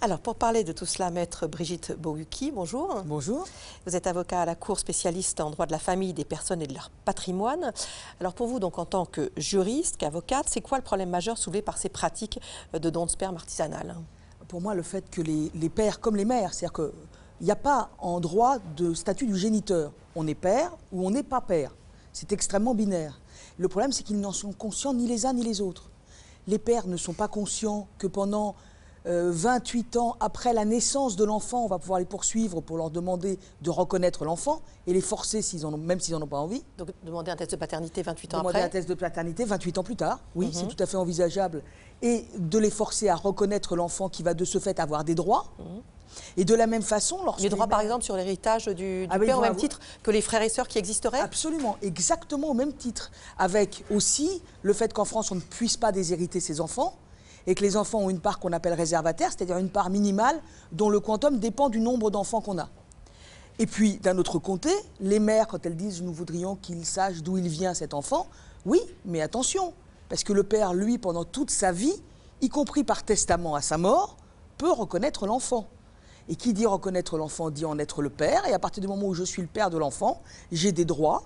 Alors, pour parler de tout cela, maître Brigitte Bogucki, bonjour. Bonjour. Vous êtes avocat à la Cour, spécialiste en droit de la famille, des personnes et de leur patrimoine. Alors pour vous, donc en tant que juriste, qu'avocate, c'est quoi le problème majeur soulevé par ces pratiques de don de sperme artisanales? Pour moi, le fait que les pères, comme les mères, c'est-à-dire qu'il n'y a pas en droit de statut du géniteur. On est père ou on n'est pas père. C'est extrêmement binaire. Le problème, c'est qu'ils n'en sont conscients ni les uns ni les autres. Les pères ne sont pas conscients que pendant 28 ans après la naissance de l'enfant, on va pouvoir les poursuivre pour leur demander de reconnaître l'enfant et les forcer, même s'ils n'en ont pas envie. Donc demander un test de paternité 28 ans Demander après? un test de paternité 28 ans plus tard, oui, c'est tout à fait envisageable. Et de les forcer à reconnaître l'enfant qui va de ce fait avoir des droits. Et de la même façon, lorsque les droits, par exemple, sur l'héritage du père au même titre que les frères et sœurs qui existeraient? Absolument, exactement au même titre. Avec aussi le fait qu'en France, on ne puisse pas déshériter ses enfants et que les enfants ont une part qu'on appelle réservataire, c'est-à-dire une part minimale dont le quantum dépend du nombre d'enfants qu'on a. Et puis, d'un autre côté, les mères, quand elles disent « nous voudrions qu'il sache d'où il vient cet enfant », oui, mais attention, parce que le père, lui, pendant toute sa vie, y compris par testament à sa mort, peut reconnaître l'enfant. Et qui dit reconnaître l'enfant dit en être le père, et à partir du moment où je suis le père de l'enfant, j'ai des droits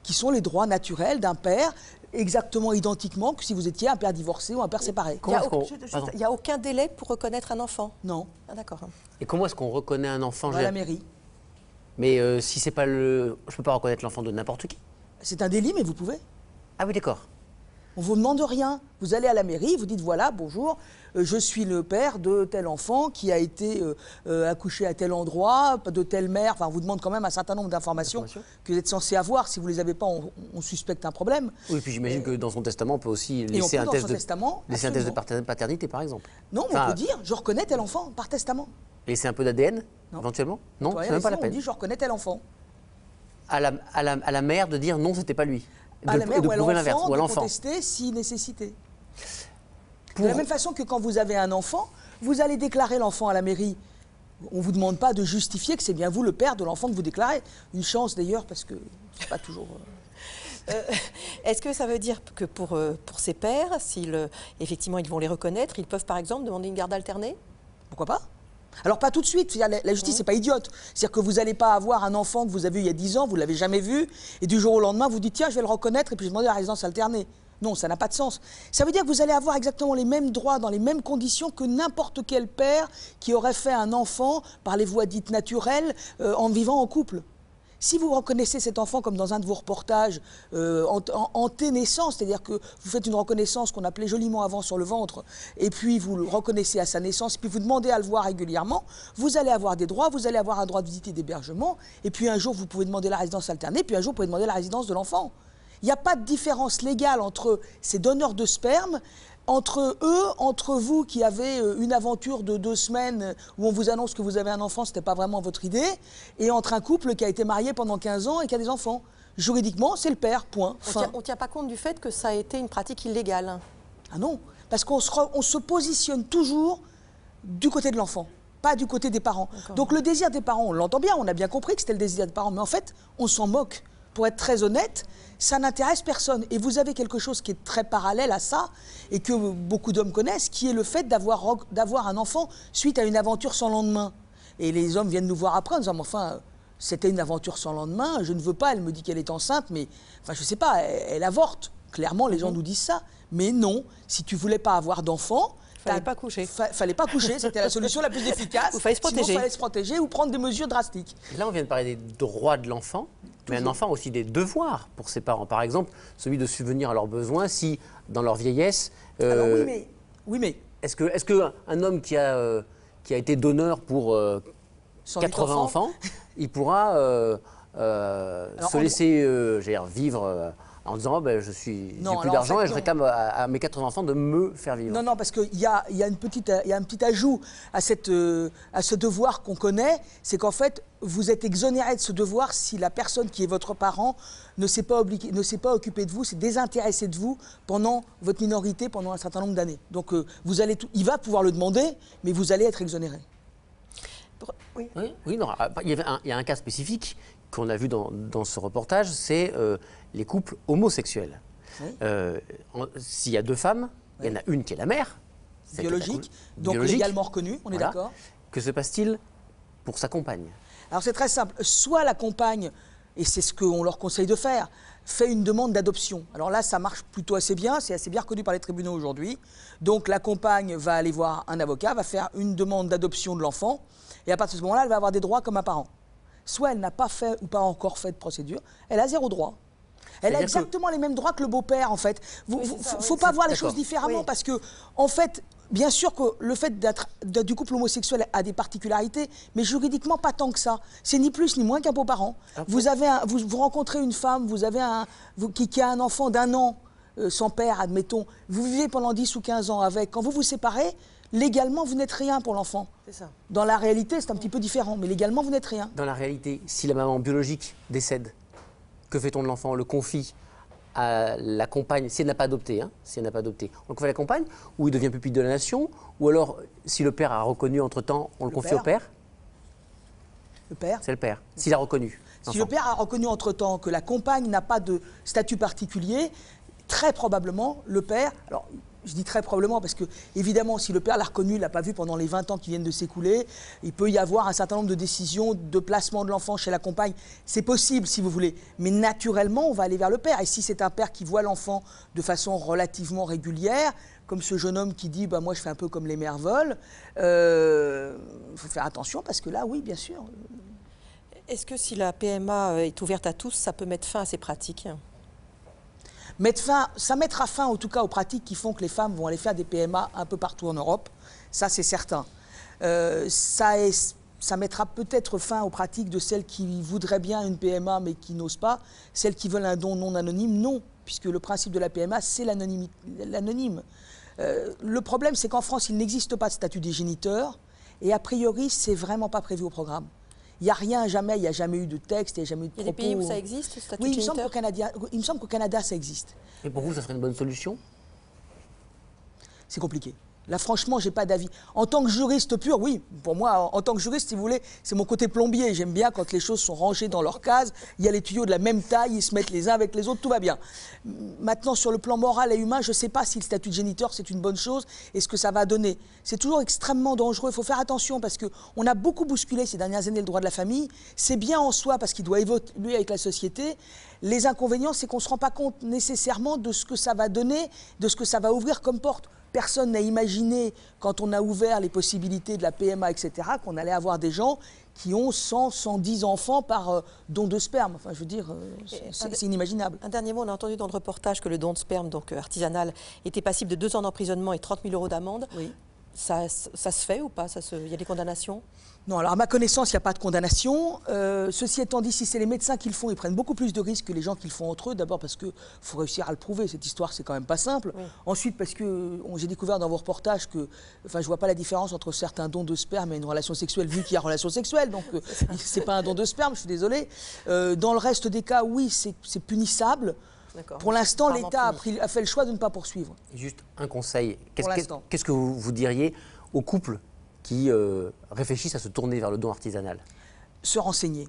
qui sont les droits naturels d'un père, exactement identiquement que si vous étiez un père divorcé ou un père séparé. Il n'y a aucun délai pour reconnaître un enfant? Non. Ah, d'accord. Et comment est-ce qu'on reconnaît un enfant? À la mairie. Mais si c'est pas le... Je peux pas reconnaître l'enfant de n'importe qui. C'est un délit, mais vous pouvez. Ah oui, d'accord. On ne vous demande rien. Vous allez à la mairie, vous dites voilà, bonjour, je suis le père de tel enfant qui a été accouché à tel endroit, de telle mère. Enfin, on vous demande quand même un certain nombre d'informations que vous êtes censé avoir. Si vous ne les avez pas, on suspecte un problème. Oui, puis j'imagine que dans son testament, on peut aussi laisser un test de paternité, par exemple. Non, on peut dire je reconnais tel enfant par testament. Laisser un peu d'ADN, éventuellement? Non, c'est même pas la peine. On dit je reconnais tel enfant. À la mère de dire non, c'était pas lui. À la mère ou à l'enfant de l'enfant. contester si nécessité. De la même façon que quand vous avez un enfant, vous allez déclarer l'enfant à la mairie. On ne vous demande pas de justifier que c'est bien vous le père de l'enfant que vous déclarez. Une chance d'ailleurs parce que c'est pas toujours... Est-ce que ça veut dire que pour ces pères, effectivement ils vont les reconnaître, ils peuvent par exemple demander une garde alternée? Pourquoi pas? Alors pas tout de suite, la justice n'est pas idiote. C'est-à-dire que vous n'allez pas avoir un enfant que vous avez eu il y a 10 ans, vous ne l'avez jamais vu, et du jour au lendemain vous dites tiens je vais le reconnaître et puis je vais demander la résidence alternée. Non, ça n'a pas de sens. Ça veut dire que vous allez avoir exactement les mêmes droits dans les mêmes conditions que n'importe quel père qui aurait fait un enfant par les voies dites naturelles en vivant en couple. Si vous reconnaissez cet enfant comme dans un de vos reportages en naissance, c'est-à-dire que vous faites une reconnaissance qu'on appelait joliment avant sur le ventre, et puis vous le reconnaissez à sa naissance, puis vous demandez à le voir régulièrement, vous allez avoir des droits, vous allez avoir un droit de visite et d'hébergement, et puis un jour vous pouvez demander la résidence alternée, puis un jour vous pouvez demander la résidence de l'enfant. Il n'y a pas de différence légale entre ces donneurs de sperme, entre eux, entre vous qui avez une aventure de 2 semaines où on vous annonce que vous avez un enfant, ce n'était pas vraiment votre idée, et entre un couple qui a été marié pendant 15 ans et qui a des enfants. Juridiquement, c'est le père, point. On ne tient pas compte du fait que ça a été une pratique illégale? Ah non, parce qu'on se positionne toujours du côté de l'enfant, pas du côté des parents. Donc le désir des parents, on l'entend bien, on a bien compris que c'était le désir des parents, mais en fait, on s'en moque. Pour être très honnête, ça n'intéresse personne. Et vous avez quelque chose qui est très parallèle à ça, et que beaucoup d'hommes connaissent, qui est le fait d'avoir un enfant suite à une aventure sans lendemain. Et les hommes viennent nous voir après en disant, mais enfin, c'était une aventure sans lendemain, je ne veux pas, elle me dit qu'elle est enceinte, mais enfin, je ne sais pas, elle avorte. Clairement, les gens nous disent ça. Mais non, si tu ne voulais pas avoir d'enfant, fallait pas coucher. Fallait pas coucher, c'était la solution la plus efficace. Il fallait se protéger. Sinon, il fallait se protéger ou prendre des mesures drastiques. Là, on vient de parler des droits de l'enfant, mais un enfant a aussi des devoirs pour ses parents. Par exemple, celui de subvenir à leurs besoins si, dans leur vieillesse... Alors oui, mais... Est-ce qu'un homme qui a été donneur pour 80 enfants, il pourra se laisser vivre en disant j'ai plus d'argent et je réclame à mes 80 enfants de me faire vivre? Non, parce qu'il y a un petit ajout à ce devoir qu'on connaît, c'est qu'en fait, vous êtes exonéré de ce devoir si la personne qui est votre parent ne s'est pas occupée de vous, s'est désintéressée de vous pendant votre minorité, pendant un certain nombre d'années. Donc il va pouvoir le demander, mais vous allez être exonéré. Oui, non, il y a un cas spécifique qu'on a vu dans ce reportage, c'est les couples homosexuels. Oui. S'il y a 2 femmes, il y en a une qui est la mère, biologique, donc légalement reconnu, on est d'accord. Que se passe-t-il pour sa compagne? Alors c'est très simple, soit la compagne, et c'est ce qu'on leur conseille de faire, fait une demande d'adoption. Alors là, ça marche plutôt assez bien, c'est assez bien reconnu par les tribunaux aujourd'hui. Donc la compagne va aller voir un avocat, va faire une demande d'adoption de l'enfant, et à partir de ce moment-là, elle va avoir des droits comme un parent. Soit elle n'a pas fait ou pas encore fait de procédure, elle a 0 droit. Elle a exactement les mêmes droits que le beau-père, en fait. Il ne faut pas voir les choses différemment, parce que, en fait, bien sûr que le fait d'être du couple homosexuel a des particularités, mais juridiquement, pas tant que ça. C'est ni plus ni moins qu'un beau-parent. Vous rencontrez une femme, qui a un enfant d'1 an, sans père, admettons. Vous vivez pendant 10 ou 15 ans avec. Quand vous vous séparez, légalement, vous n'êtes rien pour l'enfant. C'est ça. Dans la réalité, c'est un petit peu différent, mais légalement, vous n'êtes rien. Dans la réalité, si la maman biologique décède, que fait-on de l'enfant? On le confie à la compagne, si elle n'a pas adopté, si elle n'a pas adopté, on le confie à la compagne, ou il devient pupille de la nation, ou alors, si le père a reconnu entre-temps, on le confie au père? Le père? C'est le père, s'il a reconnu. Si le père a reconnu entre-temps que la compagne n'a pas de statut particulier, très probablement, le père... Alors, je dis très probablement parce que, évidemment, si le père l'a reconnu, il ne l'a pas vu pendant les 20 ans qui viennent de s'écouler, il peut y avoir un certain nombre de décisions de placement de l'enfant chez la compagne. C'est possible, si vous voulez. Mais naturellement, on va aller vers le père. Et si c'est un père qui voit l'enfant de façon relativement régulière, comme ce jeune homme qui dit bah, « moi, je fais un peu comme les mères veulent », faut faire attention parce que là, oui, bien sûr. Est-ce que si la PMA est ouverte à tous, ça peut mettre fin à ces pratiques ? Ça mettra fin en tout cas aux pratiques qui font que les femmes vont aller faire des PMA un peu partout en Europe, ça c'est certain. Ça mettra peut-être fin aux pratiques de celles qui voudraient bien une PMA mais qui n'osent pas, celles qui veulent un don non anonyme, non, puisque le principe de la PMA c'est l'anonyme. Le problème c'est qu'en France il n'existe pas de statut des géniteurs et a priori c'est vraiment pas prévu au programme. Il n'y a rien, jamais, il n'y a jamais eu de texte, il n'y a jamais eu de propos. Il y a des pays où ça existe, le statut oui, de géniteur? Il me semble qu'au Canada, ça existe. Et pour vous, ça serait une bonne solution? C'est compliqué. Là, franchement, je n'ai pas d'avis. En tant que juriste pur, oui. Pour moi, en tant que juriste, si vous voulez, c'est mon côté plombier. J'aime bien quand les choses sont rangées dans leur case. Il y a les tuyaux de la même taille, ils se mettent les uns avec les autres, tout va bien. Maintenant, sur le plan moral et humain, je ne sais pas si le statut de géniteur, c'est une bonne chose et ce que ça va donner. C'est toujours extrêmement dangereux. Il faut faire attention parce qu'on a beaucoup bousculé ces dernières années le droit de la famille. C'est bien en soi parce qu'il doit évoluer avec la société. Les inconvénients, c'est qu'on ne se rend pas compte nécessairement de ce que ça va donner, de ce que ça va ouvrir comme porte. Personne n'a imaginé, quand on a ouvert les possibilités de la PMA, etc., qu'on allait avoir des gens qui ont 100, 110 enfants par don de sperme. Enfin, je veux dire, c'est inimaginable. Un dernier mot, on a entendu dans le reportage que le don de sperme, donc artisanal, était passible de 2 ans d'emprisonnement et 30 000 € d'amende. Oui. Ça se fait ou pas? Il y a des condamnations? Non, alors à ma connaissance, il n'y a pas de condamnation. Ceci étant dit, si c'est les médecins qui le font, ils prennent beaucoup plus de risques que les gens qui le font entre eux. D'abord parce qu'il faut réussir à le prouver, cette histoire, c'est quand même pas simple. Oui. Ensuite, parce que j'ai découvert dans vos reportages que je ne vois pas la différence entre certains dons de sperme et une relation sexuelle, vu qu'il y a relation sexuelle. Donc, c'est pas un don de sperme, je suis désolée. Dans le reste des cas, oui, c'est punissable. Pour l'instant, l'État a fait le choix de ne pas poursuivre. Juste un conseil. Qu'est-ce que vous diriez aux couples qui réfléchissent à se tourner vers le don artisanal? Se renseigner,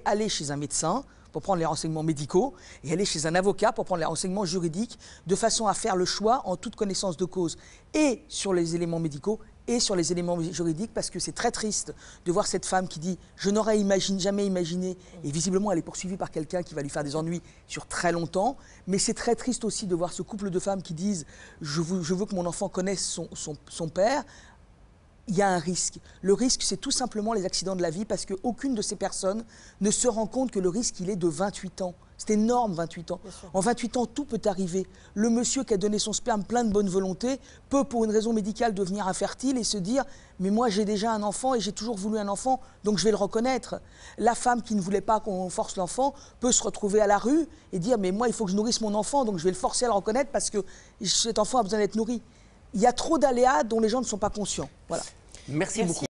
aller chez un médecin pour prendre les renseignements médicaux et aller chez un avocat pour prendre les renseignements juridiques de façon à faire le choix en toute connaissance de cause et sur les éléments médicaux et sur les éléments juridiques parce que c'est très triste de voir cette femme qui dit « je n'aurais jamais imaginé » et visiblement elle est poursuivie par quelqu'un qui va lui faire des ennuis sur très longtemps. Mais c'est très triste aussi de voir ce couple de femmes qui disent « je veux que mon enfant connaisse son père ». Il y a un risque. Le risque, c'est tout simplement les accidents de la vie parce qu'aucune de ces personnes ne se rend compte que le risque, il est de 28 ans. C'est énorme, 28 ans. En 28 ans, tout peut arriver. Le monsieur qui a donné son sperme plein de bonne volonté peut, pour une raison médicale, devenir infertile et se dire « mais moi, j'ai déjà un enfant et j'ai toujours voulu un enfant, donc je vais le reconnaître ». La femme qui ne voulait pas qu'on force l'enfant peut se retrouver à la rue et dire « mais moi, il faut que je nourrisse mon enfant, donc je vais le forcer à le reconnaître parce que cet enfant a besoin d'être nourri ». Il y a trop d'aléas dont les gens ne sont pas conscients. Voilà. Merci beaucoup.